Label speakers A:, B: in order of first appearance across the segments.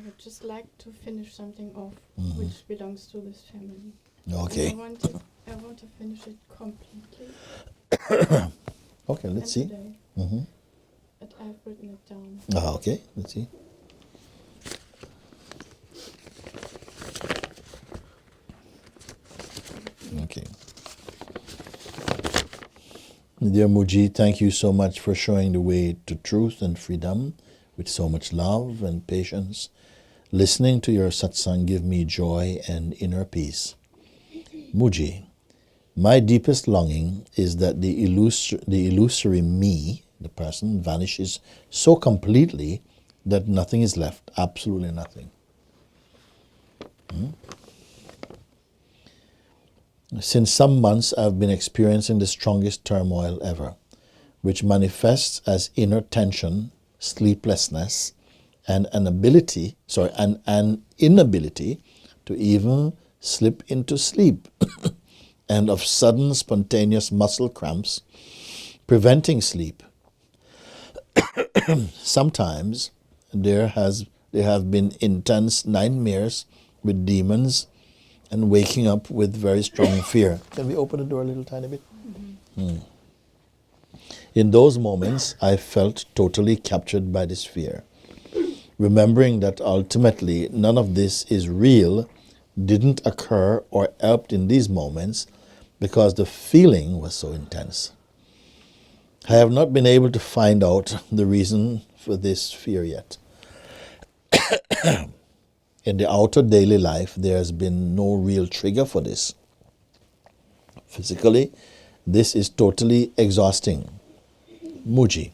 A: would just like to finish something off which belongs to this family.
B: Okay.
A: And I want to finish it completely.
B: Okay, let's see.
A: Today, but I've written it down.
B: Okay, let's see. Okay. Dear Mooji, thank you so much for showing the way to truth and freedom with so much love and patience. Listening to your satsang give me joy and inner peace. Mooji, my deepest longing is that the illusory me, the person, vanishes so completely that nothing is left, absolutely nothing. Since some months, I've been experiencing the strongest turmoil ever, which manifests as inner tension, sleeplessness, and an inability to even slip into sleep, and of sudden spontaneous muscle cramps, preventing sleep. Sometimes there have been intense nightmares with demons and waking up with very strong fear. Can we open the door a little tiny bit? In those moments, I felt totally captured by this fear. Remembering that ultimately none of this is real, didn't occur or helped in these moments because the feeling was so intense. I have not been able to find out the reason for this fear yet. In the outer daily life, there has been no real trigger for this. Physically, this is totally exhausting. Mooji,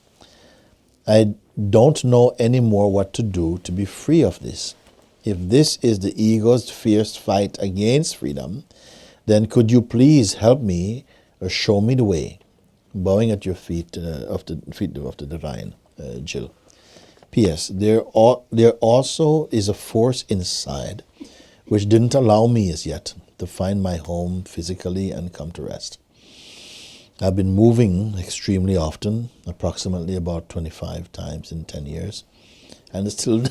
B: I don't know anymore what to do to be free of this. If this is the ego's fierce fight against freedom, then could you please help me or show me the way? Bowing at your feet, of the divine, Jill. P.S. There also is a force inside which didn't allow me as yet to find my home physically and come to rest. I've been moving extremely often, approximately about 25 times in 10 years, and still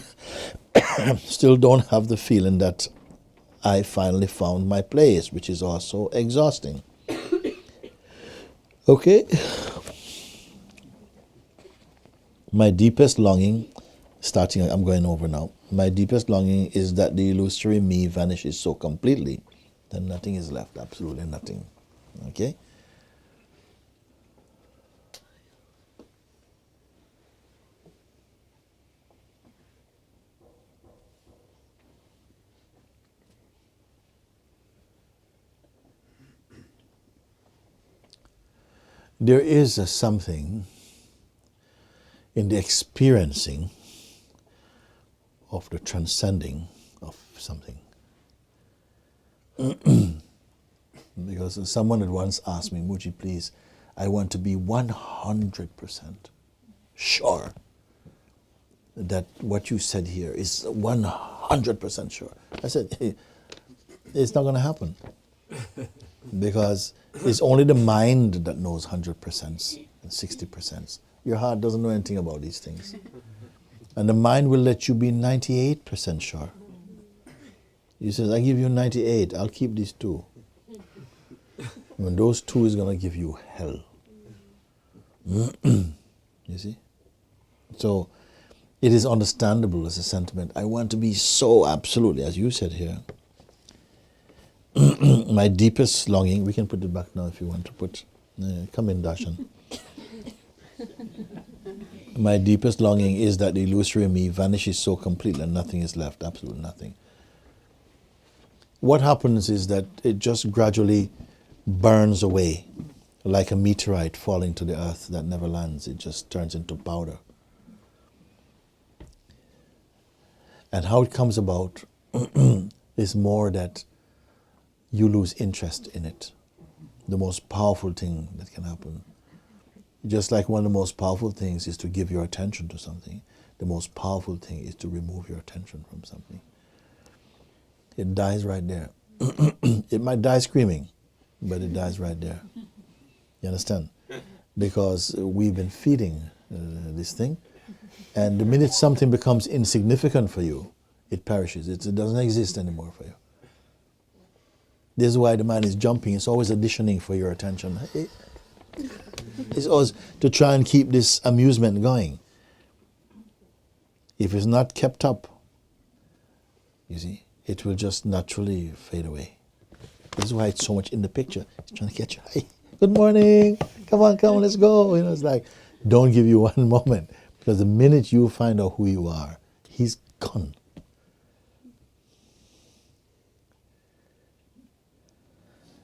B: don't have the feeling that I finally found my place, which is also exhausting. Okay. My deepest longing, I'm going over now. My deepest longing is that the illusory me vanishes so completely that nothing is left, absolutely nothing. Okay? There is something in the experiencing of the transcending of something. Because someone had once asked me, Mooji, please, I want to be 100% sure that what you said here is 100% sure. I said, hey, it's not going to happen. Because it's only the mind that knows 100% and 60%. Your heart doesn't know anything about these things. And the mind will let you be 98% sure. He says, I give you 98, I'll keep these 2. When those 2 is going to give you hell. You see? So it is understandable as a sentiment. I want to be so absolutely, as you said here. My deepest longing, we can put it back now if you want to put, come in, Darshan. My deepest longing is that the illusory me vanishes so completely and nothing is left, absolutely nothing. What happens is that it just gradually burns away like a meteorite falling to the earth that never lands. It just turns into powder. And how it comes about is more that you lose interest in it. The most powerful thing that can happen. Just like one of the most powerful things is to give your attention to something, the most powerful thing is to remove your attention from something. It dies right there. It might die screaming, but it dies right there. You understand? Because we've been feeding this thing, and the minute something becomes insignificant for you, it perishes. It doesn't exist anymore for you. This is why the mind is jumping. It's always auditioning for your attention. It's always to try and keep this amusement going. If it's not kept up, you see, it will just naturally fade away. This is why it's so much in the picture. It's trying to catch you. Hey, good morning. Come on, let's go. You know, it's like, don't give you one moment. Because the minute you find out who you are, he's gone.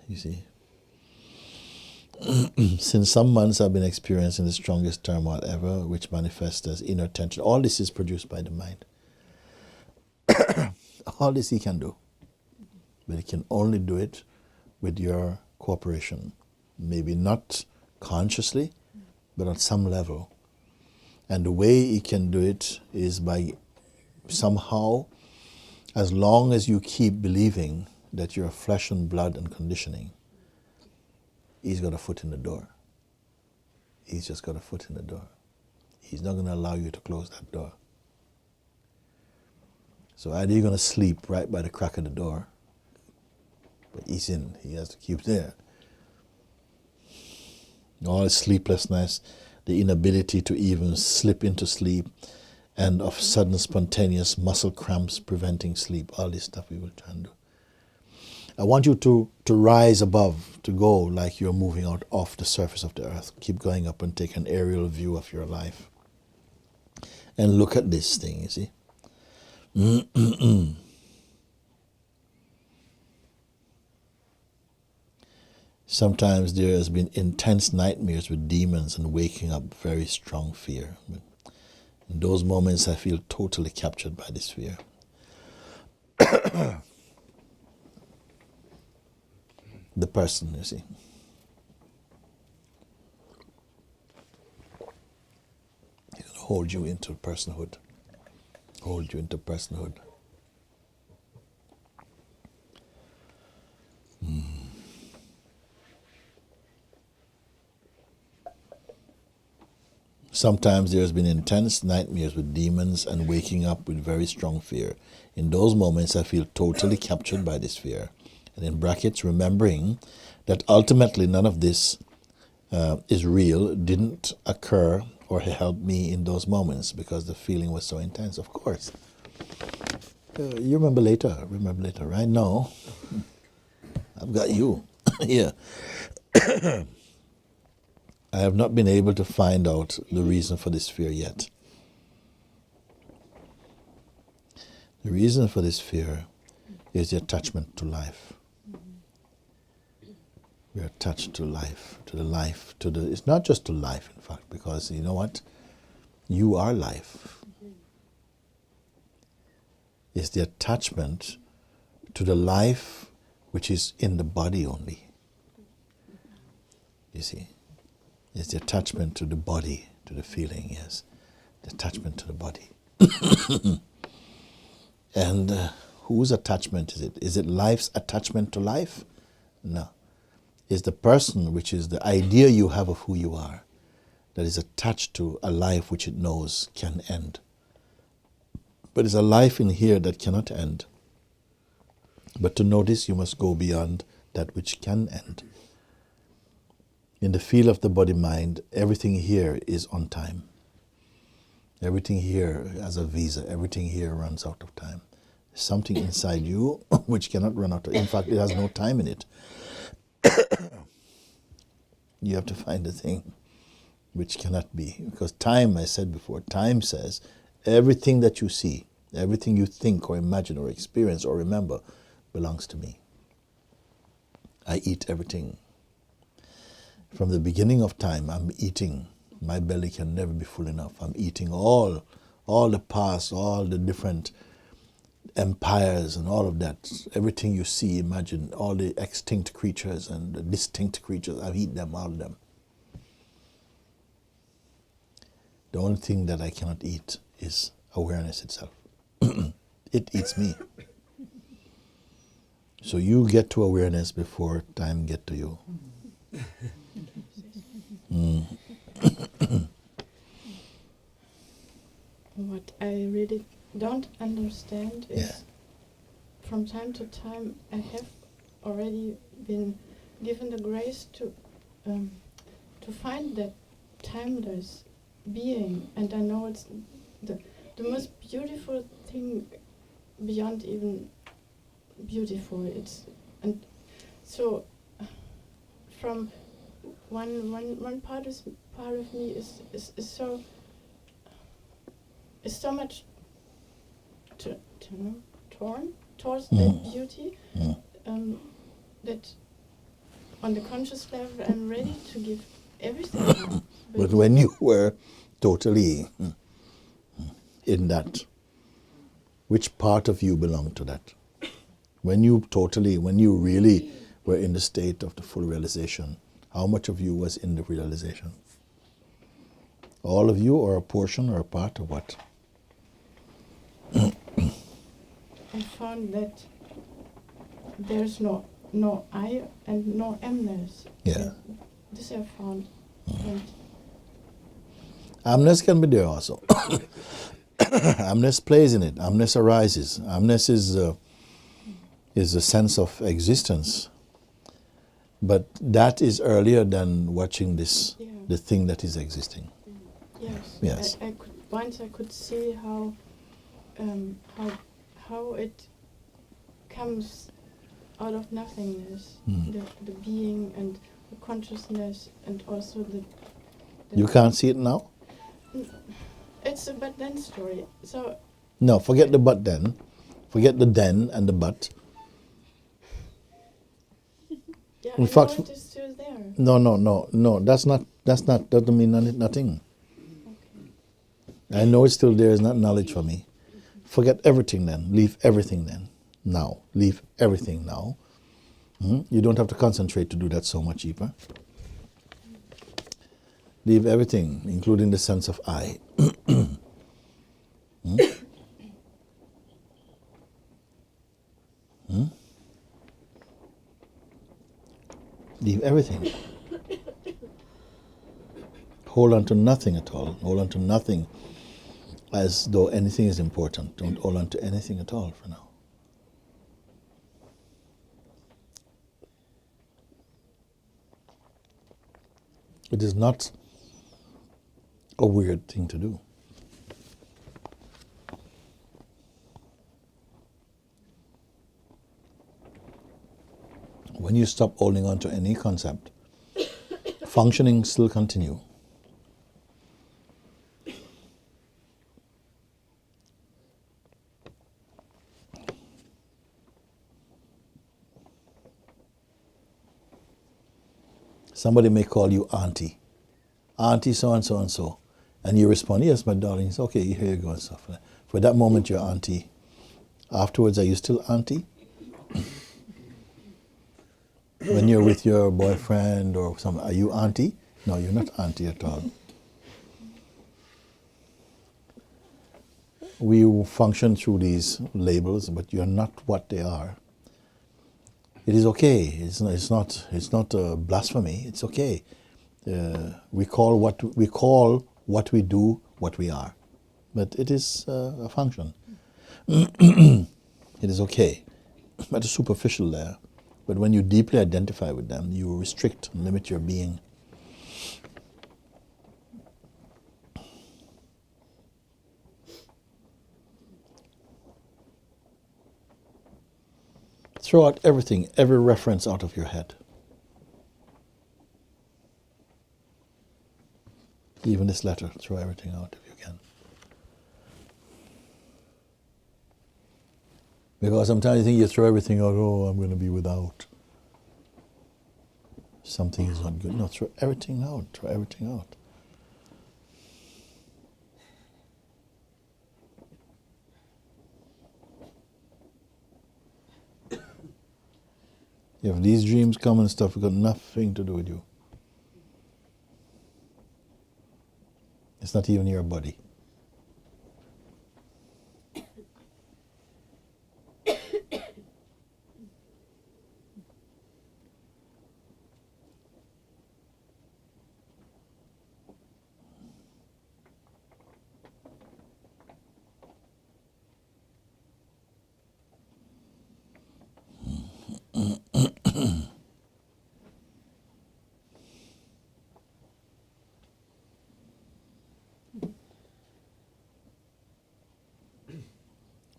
B: You see? Since some months I've been experiencing the strongest turmoil ever, which manifests as inner tension. All this is produced by the mind. All this he can do. But he can only do it with your cooperation. Maybe not consciously, but on some level. And the way he can do it is by somehow, as long as you keep believing that you're flesh and blood and conditioning, he's got a foot in the door. He's just got a foot in the door. He's not going to allow you to close that door. So either you're going to sleep right by the crack of the door, but he's in. He has to keep there. All sleeplessness, the inability to even slip into sleep, and of sudden spontaneous muscle cramps preventing sleep. All this stuff we will try and do. I want you to rise above, to go like you're moving out off the surface of the earth. Keep going up and take an aerial view of your life. And look at this thing, you see. Sometimes there has been intense nightmares with demons and waking up very strong fear. In those moments I feel totally captured by this fear. The person, you see. He's going to hold you into personhood. Hold you into personhood. Sometimes there has been intense nightmares with demons and waking up with very strong fear. In those moments I feel totally captured by this fear. And in brackets, remembering that ultimately none of this is real, didn't occur or help me in those moments because the feeling was so intense. Of course. You remember later, right? No. I've got you. Yeah. I have not been able to find out the reason for this fear yet. The reason for this fear is the attachment to life. We are attached to life, it's not just to life, in fact, because you know what? You are life. It's the attachment to the life which is in the body only. You see? It's the attachment to the body, to the feeling, yes. The attachment to the body. And whose attachment is it? Is it life's attachment to life? No. It's the person, which is the idea you have of who you are, that is attached to a life which it knows can end. But it's a life in here that cannot end. But to know this, you must go beyond that which can end. In the field of the body-mind, everything here is on time. Everything here has a visa. Everything here runs out of time. There's something inside you which cannot run out of. In fact, it has no time in it. You have to find the thing which cannot be. Because time, I said before, time says everything that you see, everything you think or imagine or experience or remember belongs to me. I eat everything. From the beginning of time, I'm eating. My belly can never be full enough. I'm eating all the past, all the different empires and all of that. Everything you see, imagine, all the extinct creatures and the distinct creatures, I've eaten them, all of them. The only thing that I cannot eat is awareness itself. It eats me. So you get to awareness before time get to you.
A: What I really don't don't understand is from time to time I have already been given the grace to find that timeless being, and I know it's the most beautiful thing beyond even beautiful. It's and so from one part of me is so much torn towards that beauty, that on the conscious level I'm ready to give everything.
B: But when you were totally in that, which part of you belonged to that? When you really were in the state of the full realization, how much of you was in the realization? All of you, or a portion, or a part, or what?
A: I found that there's no I and no amness.
B: Yeah.
A: This I found. And
B: Amness can be there also. Amness plays in it. Amness arises. Amness is a sense of existence. But that is earlier than watching this, the thing that is existing.
A: Yes.
B: Yes.
A: I could see how it comes out of nothingness, the being and the consciousness, and also the
B: You can't see it now?
A: It's a but then story. So
B: No, forget the but then. Forget the then and the but.
A: yeah,
B: In
A: I
B: fact,
A: know it is still there.
B: No. That doesn't mean nothing.
A: Okay.
B: I know it's still there is not knowledge for me. Forget everything then. Leave everything then. Now. Leave everything now. You don't have to concentrate to do that so much deeper. Leave everything, including the sense of I. Leave everything. Hold on to nothing at all. Hold on to nothing as though anything is important. Don't hold on to anything at all for now. It is not a weird thing to do. When you stop holding on to any concept, functioning still continue. Somebody may call you auntie. Auntie so and so and so. And you respond, yes, my darling. It's okay, here you go and stuff. For that moment, you're auntie. Afterwards, are you still auntie? When you're with your boyfriend or something, are you auntie? No, you're not auntie at all. We function through these labels, but you're not what they are. It is okay. It's not a blasphemy. It's okay. We call what we do what we are, but it is a function. It is okay, at a superficial layer. But when you deeply identify with them, you restrict and limit your being. Throw out everything, every reference out of your head. Even this letter, throw everything out if you can. Because sometimes you think you throw everything out, oh, I'm going to be without. Something is not good. No, throw everything out, throw everything out. If these dreams come and stuff, it's got nothing to do with you. It's not even your body.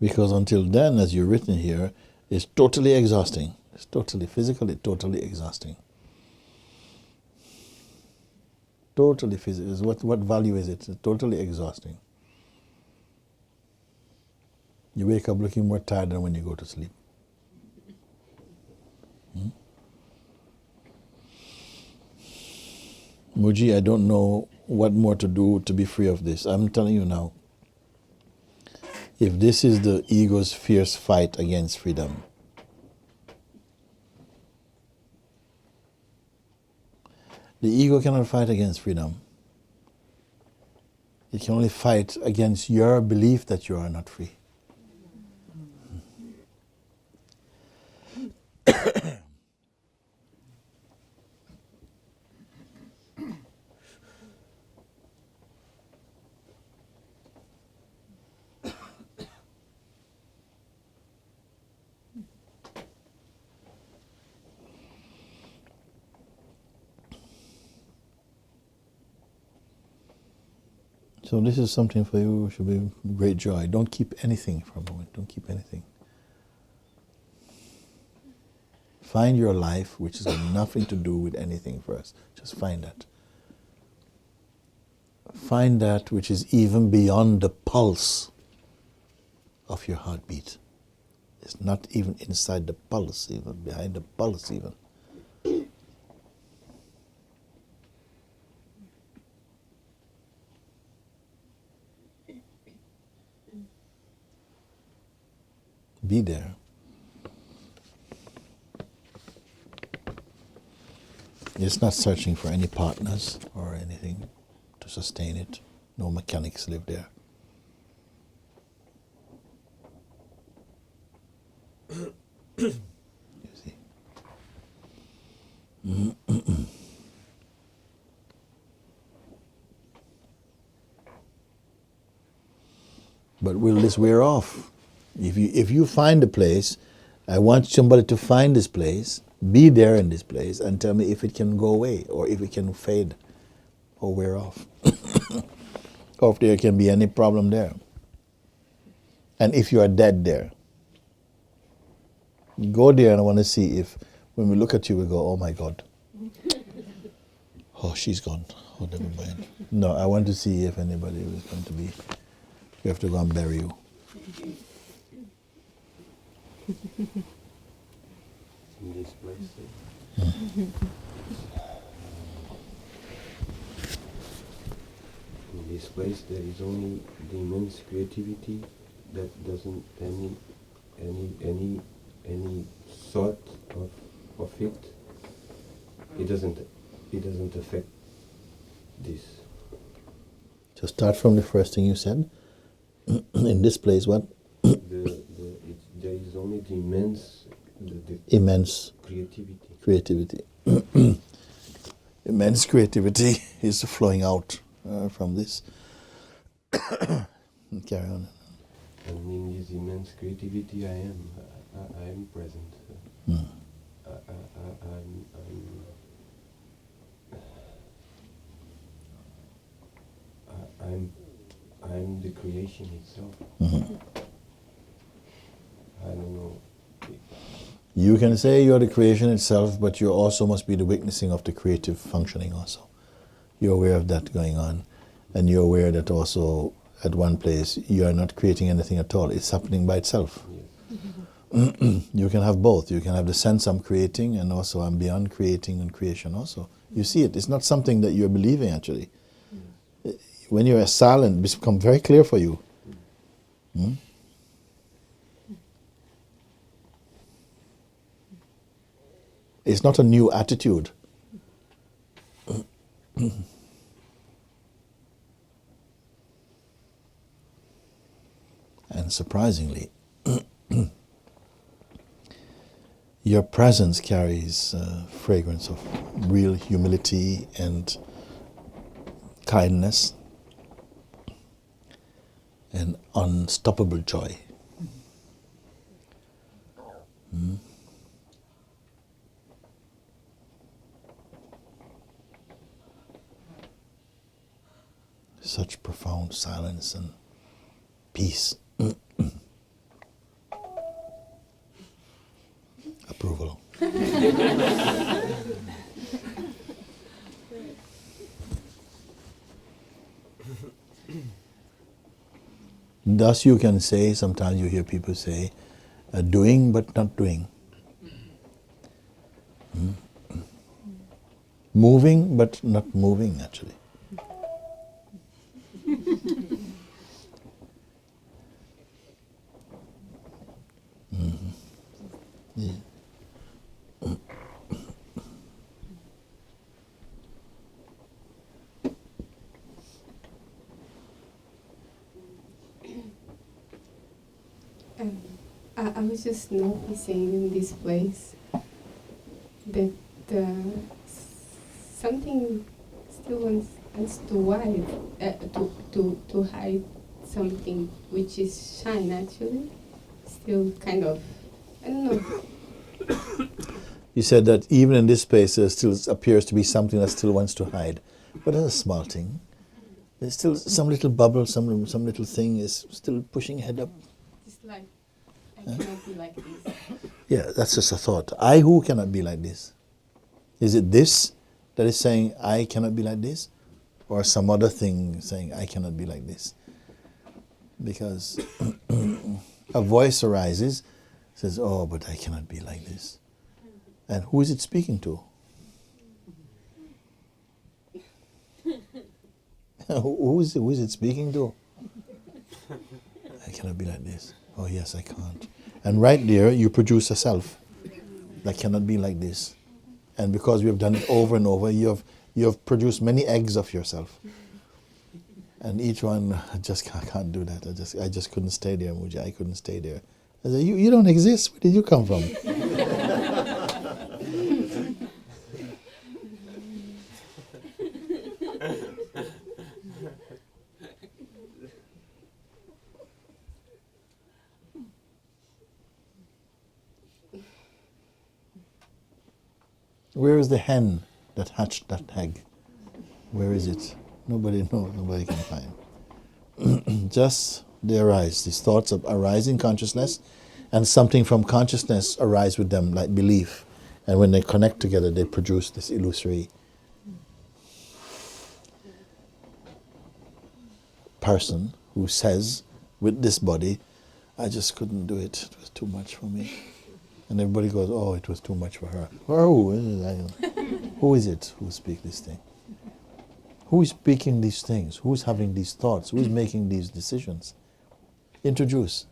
B: Because until then, as you've written here, it's totally exhausting. It's totally, physically, totally exhausting. Totally physical. What value is it? It's totally exhausting. You wake up looking more tired than when you go to sleep. Mooji, I don't know what more to do to be free of this. I'm telling you now. If this is the ego's fierce fight against freedom, the ego cannot fight against freedom. It can only fight against your belief that you are not free. So this is something for you, should be great joy. Don't keep anything for a moment. Don't keep anything. Find your life, which has got nothing to do with anything first. Just find that. Find that which is even beyond the pulse of your heartbeat. It's not even inside the pulse, even behind the pulse, even. Be there. It's not searching for any partners or anything to sustain it. No mechanics live there. You see. But will this wear off? If you find a place, I want somebody to find this place, be there in this place, and tell me if it can go away, or if it can fade, or wear off, or if there can be any problem there. And if you are dead there, go there, and I want to see if, when we look at you, we go, oh my God. Oh, she's gone. Oh, never mind. No, I want to see if anybody is going to be, we have to go and bury you.
C: In this place, in this place, there is only the immense creativity that doesn't any thought of it. It doesn't affect this.
B: So start from the first thing you said. In this place, what?
C: There is only the immense,
B: Immense
C: creativity.
B: Immense creativity is flowing out from this. Carry on.
C: And in this immense creativity, I am present. I'm the creation itself. I don't know.
B: You can say you're the creation itself, but you also must be the witnessing of the creative functioning also. You're aware of that going on, and you're aware that also at one place you are not creating anything at all. It's happening by itself.
C: Yes.
B: You can have both. You can have the sense I'm creating, and also I'm beyond creating and creation also. You see it. It's not something that you're believing actually. When you're silent, it becomes very clear for you. It's not a new attitude. And surprisingly, your presence carries fragrance of real humility and kindness and unstoppable joy. Such profound silence and peace. Thus you can say, sometimes you hear people say, doing but not doing. Moving but not moving, actually. Yeah.
D: I was just noticing in this place that something still wants to hide something which is shine actually. Still kind of, I don't know.
B: You said that even in this space there still appears to be something that still wants to hide. But that's a small thing. There's still some little bubble, some little thing is still pushing head up.
D: It's like, I cannot be like this.
B: Yeah, that's just a thought. I who cannot be like this? Is it this that is saying I cannot be like this? Or some other thing saying I cannot be like this? Because a voice arises, says, oh, but I cannot be like this. And who is it speaking to? Who is it speaking to? I cannot be like this. Oh yes, I can't. And right there, you produce a self that cannot be like this. And because we have done it over and over, you have produced many eggs of yourself. And each one, I just can't do that. I just couldn't stay there, Mooji. I couldn't stay there. I said, you don't exist. Where did you come from? Where is the hen that hatched that egg? Where is it? Nobody knows, nobody can find. Just they arise. These thoughts arise in consciousness, and something from consciousness arise with them, like belief. And when they connect together, they produce this illusory person who says, with this body, I just couldn't do it. It was too much for me. And everybody goes, oh, it was too much for her. Oh, who is it who speaks this thing? Who is speaking these things? Who is having these thoughts? Who is making these decisions? Introduce.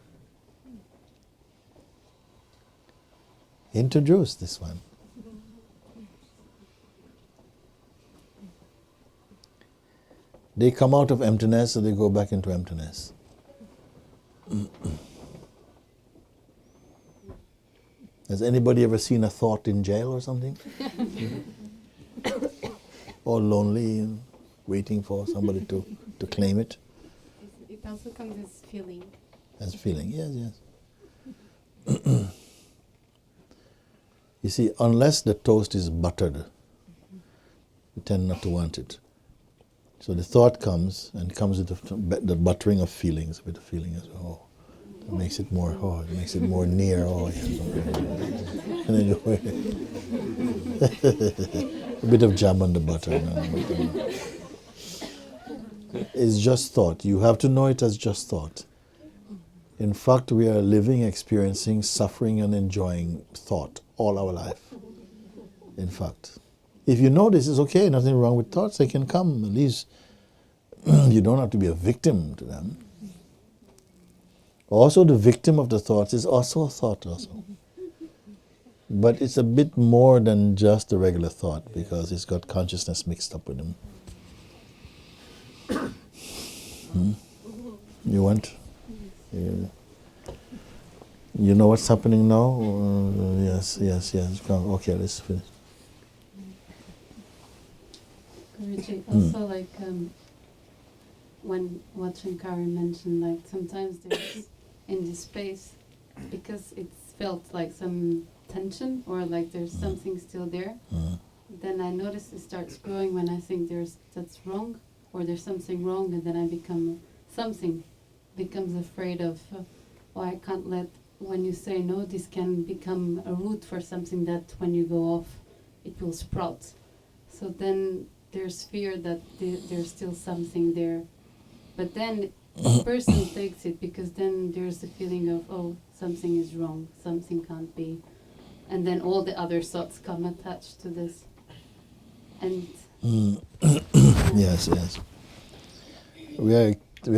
B: Introduce this one. They come out of emptiness, so they go back into emptiness. Has anybody ever seen a thought in jail or something? Or lonely, waiting for somebody to claim it?
D: It also comes as feeling.
B: As feeling, yes. You see, unless the toast is buttered, we tend not to want it. So the thought comes, and comes with the buttering of feelings, with the feeling as well. It makes it more, it makes it more near, and then a bit of jam on the butter. It's just thought. You have to know it as just thought. In fact, we are living, experiencing, suffering and enjoying thought all our life. In fact. If you know this is okay, nothing wrong with thoughts, they can come. At least you don't have to be a victim to them. Also, the victim of the thoughts is also a thought also. But it's a bit more than just a regular thought because it's got consciousness mixed up with them. You want? Yeah. You know what's happening now? Yes. Come. Okay, let's finish.
E: Guruji, also when what Shankari mentioned, like sometimes there's in this space, because it's felt like some tension or like there's something still there, then I notice it starts growing when I think that's wrong or there's something wrong, and then I becomes afraid of, I can't let, when you say no, this can become a root for something that when you go off, it will sprout. So then there's fear that there's still something there. But then the person takes it because then there's the feeling of, oh, something is wrong, something can't be. And then all the other thoughts come attached to this. And
B: Yes. We are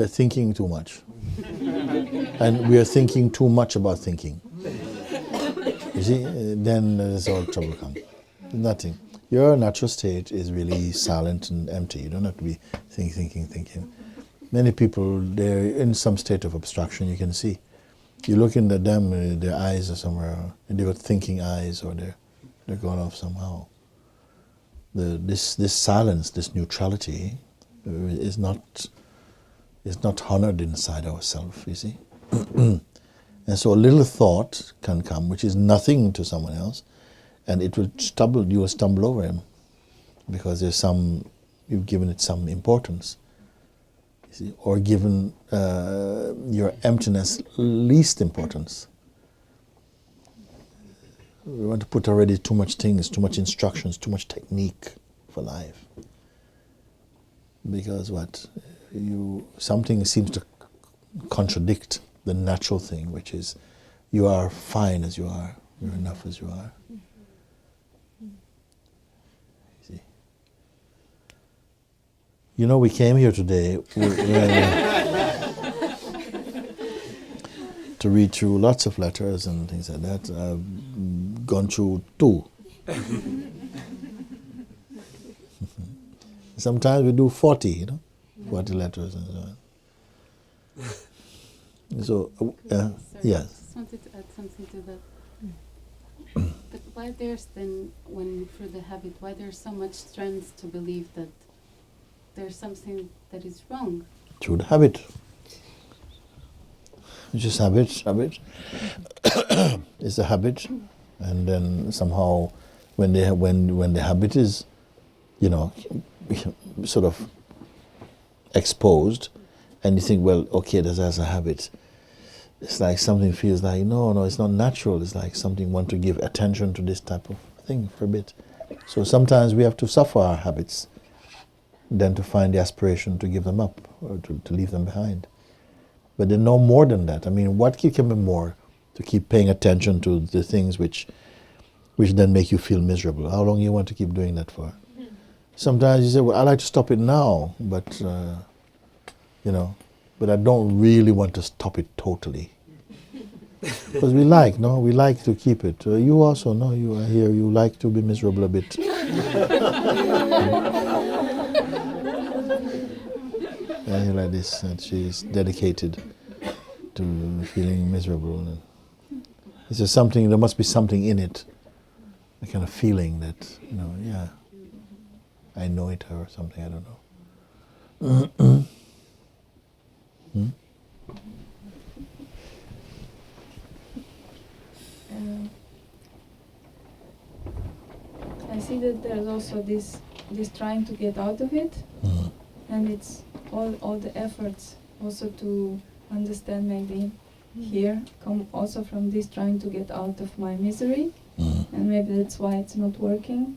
B: thinking too much. And we are thinking too much about thinking. You see, then there's all trouble comes. Nothing. Your natural state is really silent and empty. You don't have to be thinking. Many people, they're in some state of abstraction, you can see. You look into them, their eyes are somewhere, and they've got thinking eyes, or they're going off somehow. This silence, this neutrality, is not honored inside ourselves, you see. And so a little thought can come, which is nothing to someone else, and you will stumble over him, because you've given it some importance, you see, or given your emptiness least importance. We want to put already too much things, too much instructions, too much technique for life. Because something seems to contradict the natural thing, which is you are fine as you are, you're enough as you are. See? You know, we came here today to read through lots of letters and things like that. I've gone through 2. Sometimes we do 40, 40 letters and so on. So,
E: sorry,
B: yes.
E: I just wanted to add something to that. But why there's then, when through the habit, why there's so much strength to believe that there's something that is wrong?
B: Through the habit. It's just habit. It's a habit, and then somehow, when the habit is, sort of exposed, and you think, well, okay, this is a habit. It's like something feels like, no, it's not natural. It's like something want to give attention to this type of thing for a bit. So sometimes we have to suffer our habits, than to find the aspiration to give them up or to leave them behind. But they're no more than that. I mean, what can be more to keep paying attention to the things which then make you feel miserable? How long you want to keep doing that for? Sometimes you say, well, I like to stop it now, but but I don't really want to stop it totally. Because we like to keep it. You also, you are here, you like to be miserable a bit. And like this, and she's dedicated to feeling miserable. It's just something, there must be something in it, a kind of feeling that, I know it or something, I don't know.
F: I see that there's also this trying to get out of it, and it's all the efforts also to understand maybe here come also from this trying to get out of my misery, and maybe that's why it's not working,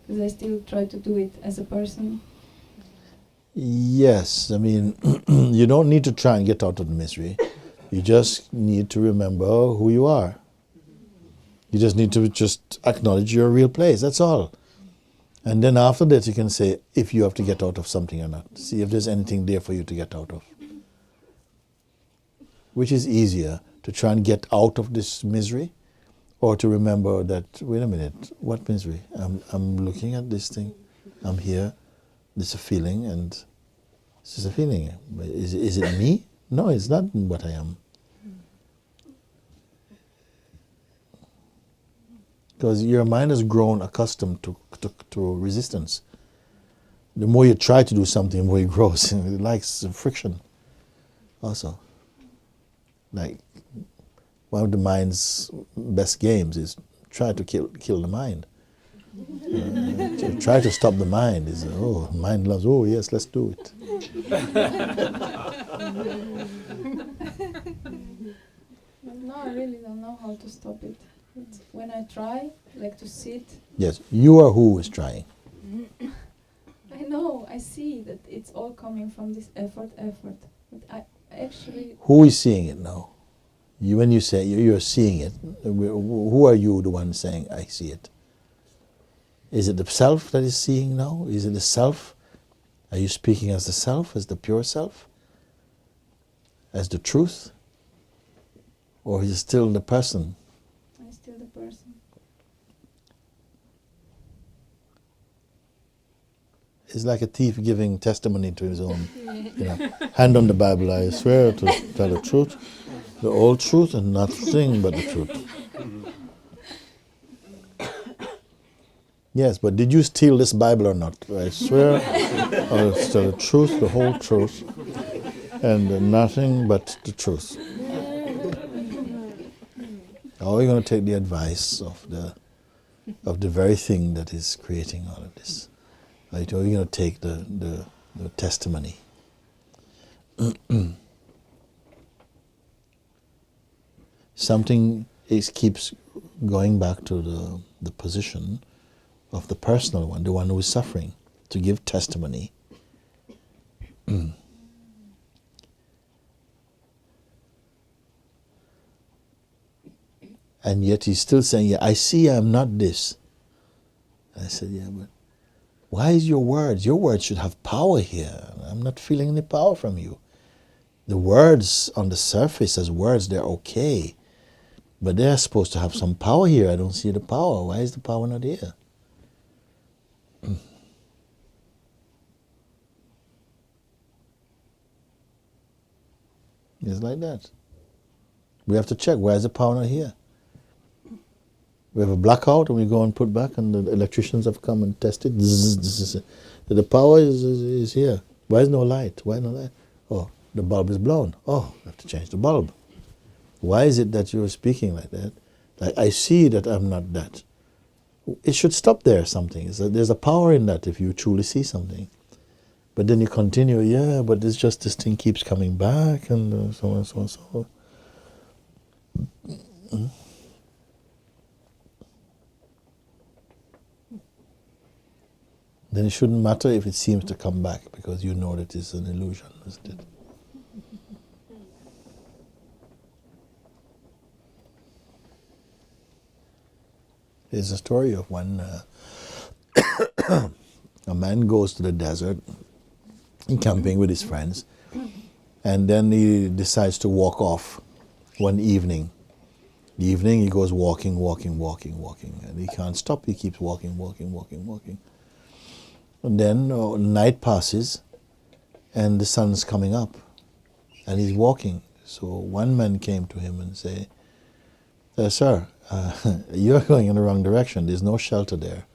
F: because I still try to do it as a person.
B: Yes, I mean, you don't need to try and get out of the misery. You just need to remember who you are. You just need to just acknowledge your real place, that's all. And then after that you can say if you have to get out of something or not. See if there's anything there for you to get out of. Which is easier, to try and get out of this misery, or to remember that, wait a minute, what misery? I'm looking at this thing, I'm here, this is a feeling, and this is a feeling. Is it me? No, it's not what I am. Because your mind has grown accustomed to resistance. The more you try to do something, the more it grows. It likes friction also. Like, one of the mind's best games is try to kill the mind. Try to stop the mind. Is mind loves, yes, let's do it.
F: But now I really don't know how to stop it. When I try, like to sit.
B: Yes, you are who is trying.
F: I know, I see that it's all coming from this effort. But I actually,
B: Who is seeing it now? You, when you say you're seeing it, who are you, the one saying, I see it? Is it the self that is seeing now? Is it the self? Are you speaking as the self, as the pure self? As the truth? Or is it still the person?
F: I'm still the person.
B: It's like a thief giving testimony to his own. Hand on the Bible, I swear to tell the truth, the whole truth and nothing but the truth. Yes, but did you steal this Bible or not? I swear I'll tell the truth, the whole truth, and nothing but the truth. Are we going to take the advice of the very thing that is creating all of this? Right? Or are we going to take the testimony? Something keeps going back to the position of the personal one, the one who is suffering, to give testimony. And yet he's still saying, yeah, I see I'm not this. I said, yeah, but why is your words? Your words should have power here. I'm not feeling any power from you. The words on the surface as words, they're okay. But they're supposed to have some power here. I don't see the power. Why is the power not here? It's like that. We have to check, why is the power not here? We have a blackout and we go and put back and the electricians have come and tested. The power is here. Why is no light? Why no light? Oh, the bulb is blown. Oh, I have to change the bulb. Why is it that you're speaking like that? Like, I see that I'm not that. It should stop there, something. There's a power in that if you truly see something. But then you continue, yeah, but it's just this thing keeps coming back and so on and so on and so on. Then it shouldn't matter if it seems to come back because you know that it's an illusion, isn't it? There's a story of one, a man goes to the desert, camping with his friends, and then he decides to walk off one evening. The evening he goes walking, and he can't stop, he keeps walking. And then night passes, and the sun's coming up, and he's walking. So one man came to him and said, sir, you're going in the wrong direction. There's no shelter there.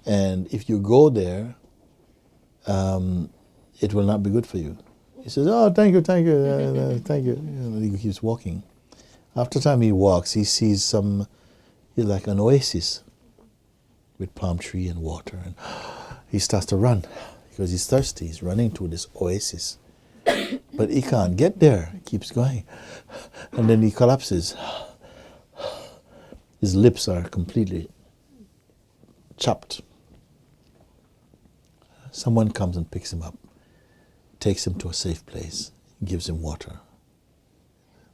B: And if you go there, it will not be good for you. He says, oh, thank you, thank you. And he keeps walking. After time he walks, he sees it's like an oasis with palm tree and water. And he starts to run because he's thirsty. He's running to this oasis. But he can't get there. He keeps going. And then he collapses. His lips are completely chopped. Someone comes and picks him up, takes him to a safe place, gives him water.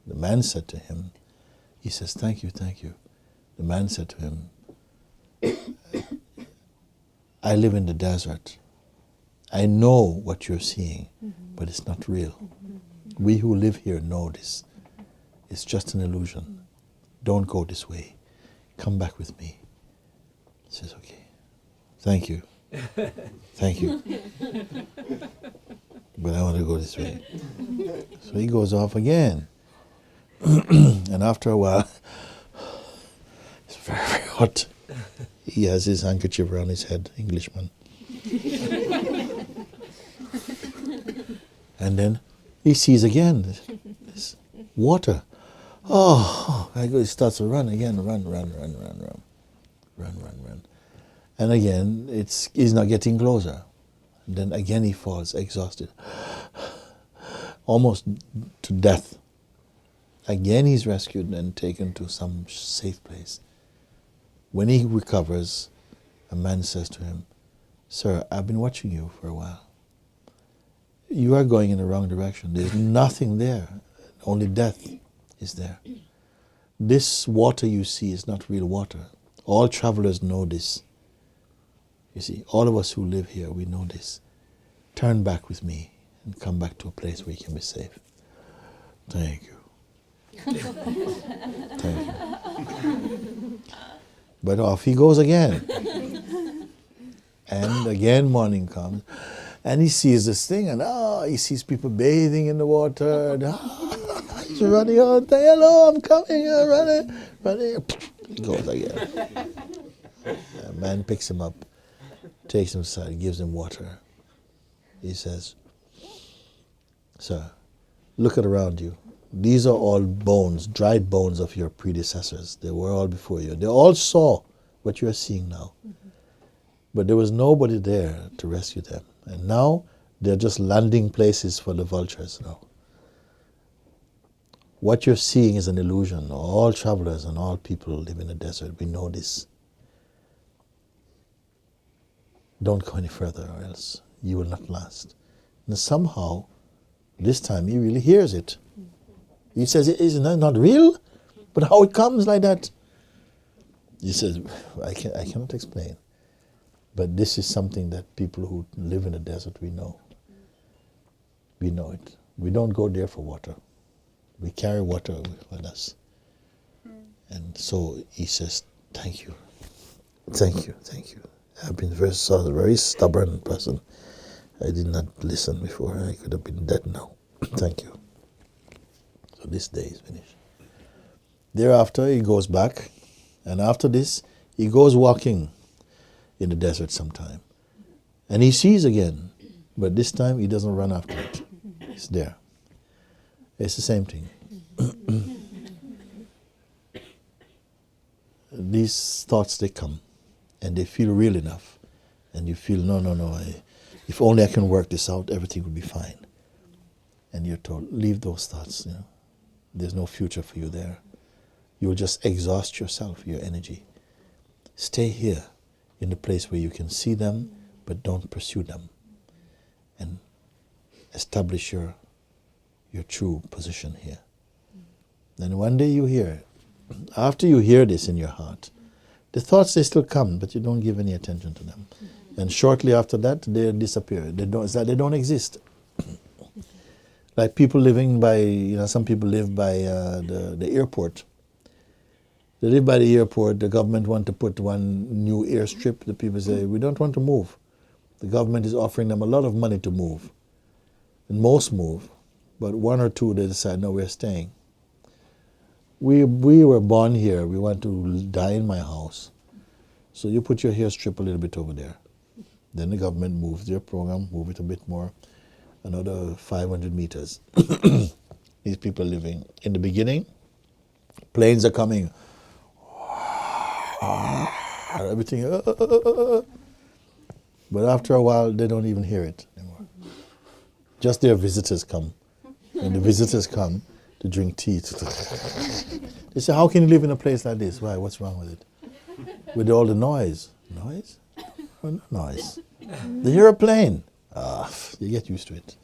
B: The man said to him, he says, thank you, thank you. The man said to him, I live in the desert. I know what you're seeing, but it's not real. We who live here know this. It's just an illusion. Don't go this way. Come back with me. He says, okay. Thank you. Thank you. But I want to go this way. So he goes off again. And after a while, it's very, very hot. He has his handkerchief around his head, Englishman. And then he sees again this water. Oh, he starts to run again, run. And again, he's not getting closer. And then again he falls, exhausted, almost to death. Again he's rescued and taken to some safe place. When he recovers, a man says to him, Sir, I've been watching you for a while. You are going in the wrong direction. There's nothing there. Only death is there. This water you see is not real water. All travelers know this. You see, all of us who live here, we know this. Turn back with me and come back to a place where you can be safe. Thank you. Thank you. But off he goes again. And again morning comes. And he sees this thing, and he sees people bathing in the water. And, he's running out there. Hello, I'm coming. Running. He goes again. A man picks him up, takes him aside, gives him water. He says, Sir, look at around you. These are all bones, dried bones of your predecessors. They were all before you. They all saw what you are seeing now. But there was nobody there to rescue them. And now they're just landing places for the vultures now. What you're seeing is an illusion. All travelers and all people live in the desert. We know this. Don't go any further or else you will not last. And somehow, this time he really hears it. He says, it is not real? But how it comes like that? He says, I cannot explain. But this is something that people who live in the desert, we know. We know it. We don't go there for water. We carry water with us. And so he says, thank you. Thank you, thank you. I've been a very stubborn person. I did not listen before. I could have been dead now. Thank you. So this day is finished. Thereafter, he goes back. And after this, he goes walking in the desert sometime. And he sees again. But this time, he doesn't run after it. It's there. It's the same thing. These thoughts, they come. And they feel real enough. And you feel, no, if only I can work this out, everything will be fine. And you're told, leave those thoughts. There's no future for you there. You'll just exhaust yourself, your energy. Stay here in the place where you can see them, but don't pursue them. And establish your true position here. Then one day you hear, after you hear this in your heart, the thoughts, they still come, but you don't give any attention to them. And shortly after that, they disappear. They don't exist. Like people living by, some people live by the airport. They live by the airport. The government want to put one new airstrip. The people say, we don't want to move. The government is offering them a lot of money to move. And most move. But one or two, they decide, no, we're staying. We were born here. We want to die in my house. So you put your airstrip a little bit over there. Then the government moves their program, move it a bit more, another 500 meters. These people living. In the beginning, planes are coming. Everything. But after a while, they don't even hear it anymore. Just their visitors come. When the visitors come to drink tea, they say, how can you live in a place like this? Why? What's wrong with it? With all the noise. Noise? Oh, no noise. They hear a plane. You get used to it.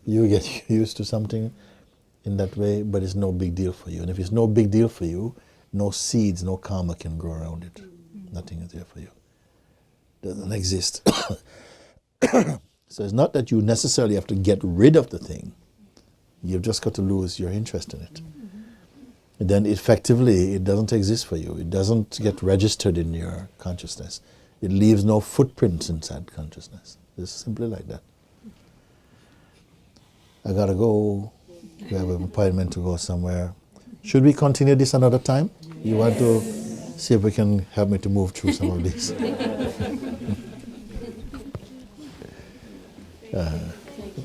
B: You get used to something in that way, but it's no big deal for you. And if it's no big deal for you, no seeds, no karma can grow around it. Nothing is there for you. It doesn't exist. So it's not that you necessarily have to get rid of the thing. You've just got to lose your interest in it. And then effectively, it doesn't exist for you. It doesn't get registered in your consciousness. It leaves no footprints inside consciousness. It's simply like that. I gotta go. We have an appointment to go somewhere. Should we continue this another time? You want to see if we can help me to move through some of these?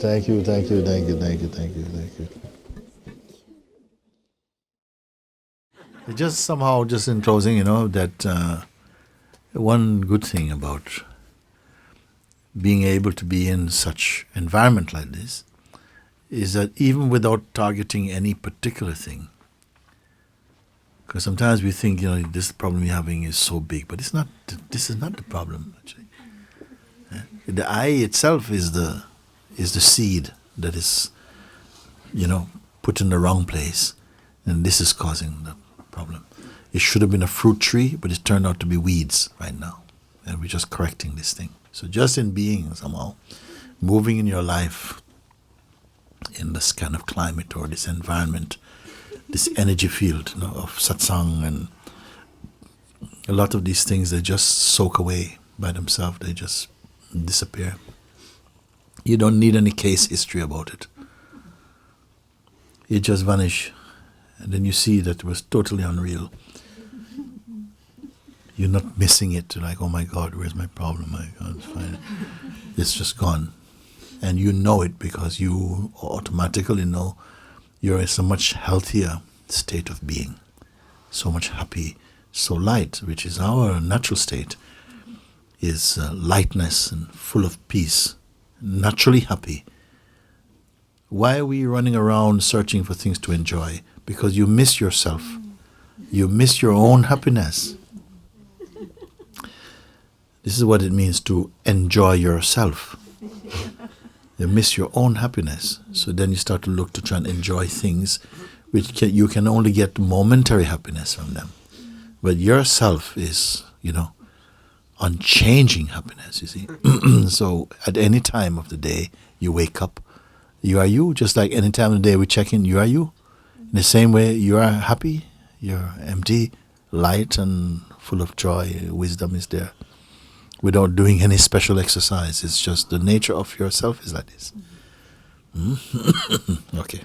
B: Thank you. Just somehow, just in closing, that one good thing about being able to be in such environment like this is that even without targeting any particular thing, because sometimes we think, this problem we're having is so big, but it's not. This is not the problem, actually. The I itself is the seed that is, put in the wrong place, and this is causing the problem. It should have been a fruit tree, but it turned out to be weeds right now, and we're just correcting this thing. So just in being somehow, moving in your life in this kind of climate or this environment, this energy field of satsang, and a lot of these things, they just soak away by themselves. They just disappear. You don't need any case history about it. It just vanish, and then you see that it was totally unreal. You're not missing it. You're like, oh my God, where's my problem? I can't find it. It's just gone. And you know it because you automatically know you're in a much healthier state of being. So much happy, so light, which is our natural state, is lightness and full of peace, naturally happy. Why are we running around searching for things to enjoy? Because you miss yourself. You miss your own happiness. This is what it means to enjoy yourself. You miss your own happiness. So then you start to look to try and enjoy things which you can only get momentary happiness from them. But yourself is, unchanging happiness, you see. So at any time of the day you wake up, you are you. Just like any time of the day we check in, you are you. In the same way, you are happy, you're empty, light and full of joy, wisdom is there. Without doing any special exercise. It's just the nature of yourself is like this. Okay.